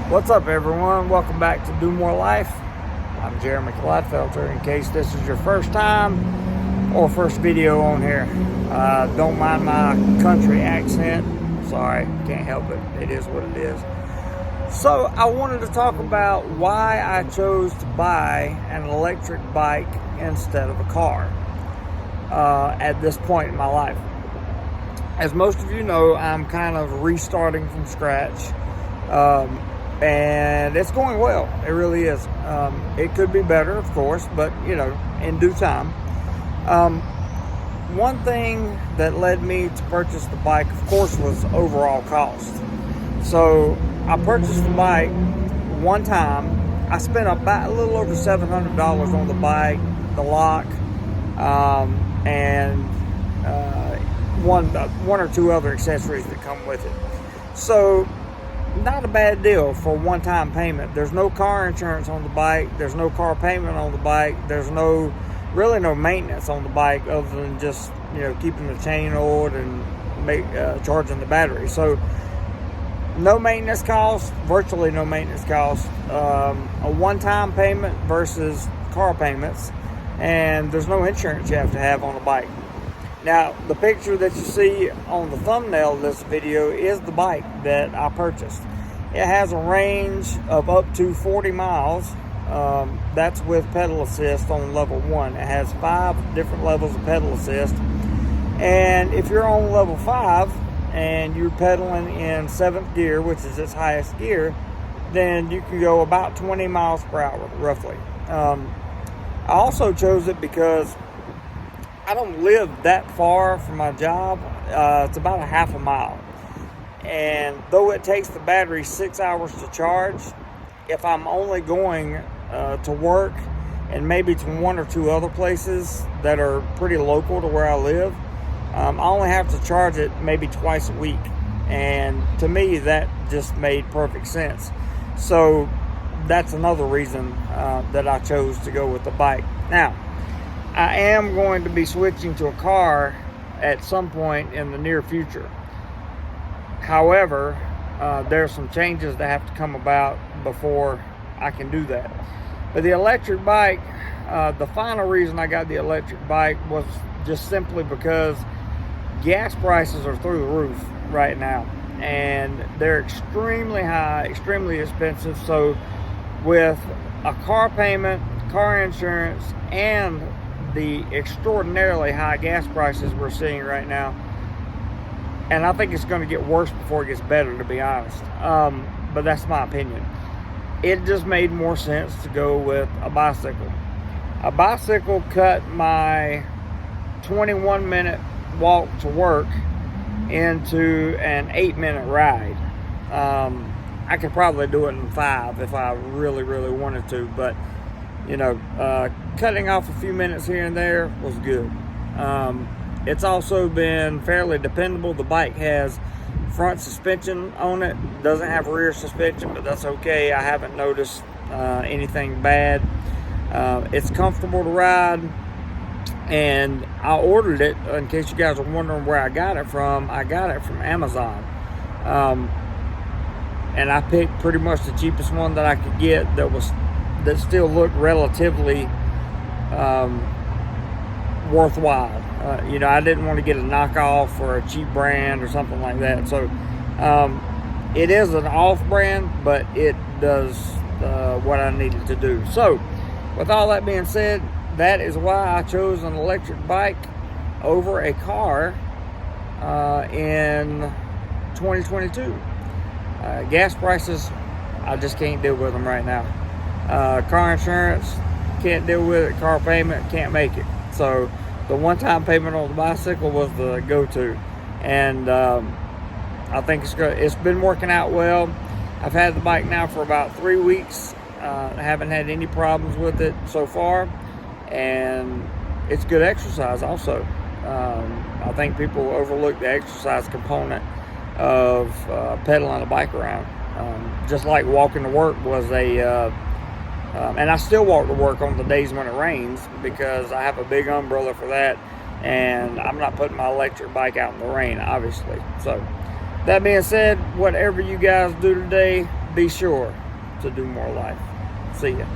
What's up, everyone? Welcome back to DoMoreLife. I'm Jeremy Clodfelter. In case this is your first time or first video on here, don't mind my country accent. Sorry, can't help it. It is what it is. So I wanted to talk about why I chose to buy an electric bike instead of a car at this point in my life. As most of you know, I'm kind of restarting from scratch. And it's going well. It really is. It could be better, of course, but in due time. One thing that led me to purchase the bike, of course, was overall cost. So I purchased the bike one time. I spent about a little over $700 on the bike, the lock, and one or two other accessories that come with it. So not a bad deal for one-time payment. There's no car insurance on the bike. There's no car payment on the bike. There's really no maintenance on the bike other than just keeping the chain oiled and charging the battery. So no maintenance cost, virtually no maintenance cost. A one-time payment versus car payments, and there's no insurance you have to have on the bike. Now, the picture that you see on the thumbnail of this video is the bike that I purchased. It has a range of up to 40 miles. That's with pedal assist on level 1. It has 5 different levels of pedal assist. And if you're on level 5 and you're pedaling in 7th gear, which is its highest gear, then you can go about 20 miles per hour, roughly. I also chose it because I don't live that far from my job. It's about a half a mile. And though it takes the battery 6 hours to charge, if I'm only going to work and maybe to one or two other places that are pretty local to where I live, I only have to charge it maybe twice a week. And to me, that just made perfect sense. So that's another reason that I chose to go with the bike. Now, I am going to be switching to a car at some point in the near future. However, there's some changes that have to come about before I can do that. But the electric bike, the final reason I got the electric bike was just simply because gas prices are through the roof right now. And they're extremely high, extremely expensive. So with a car payment, car insurance, and the extraordinarily high gas prices we're seeing right now, and I think it's going to get worse before it gets better, to be honest, but that's my opinion. It just made more sense to go with a bicycle. A bicycle cut my 21-minute walk to work into an 8-minute ride. I could probably do it in 5 if I really wanted to, but cutting off a few minutes here and there was good. It's also been fairly dependable. The bike has front suspension on it, doesn't have rear suspension, but that's okay. I haven't noticed anything bad. It's comfortable to ride, and I ordered it, in case you guys are wondering where I got it from Amazon. And I picked pretty much the cheapest one that I could get that still looked relatively worthwhile. I didn't want to get a knockoff or a cheap brand or something like that. So it is an off brand, but it does what I needed to do. So with all that being said, that is why I chose an electric bike over a car in 2022. Gas prices, I just can't deal with them right now. Car insurance, can't deal with it. Car payment, can't make it. So the one-time payment on the bicycle was the go-to, and I think it's been working out well. I've had the bike now for about 3 weeks. I haven't had any problems with it so far, and it's good exercise also. I think people overlook the exercise component of pedaling a bike around. Just like walking to work was and I still walk to work on the days when it rains because I have a big umbrella for that, and I'm not putting my electric bike out in the rain, obviously. So that being said, whatever you guys do today, be sure to do more life. See ya.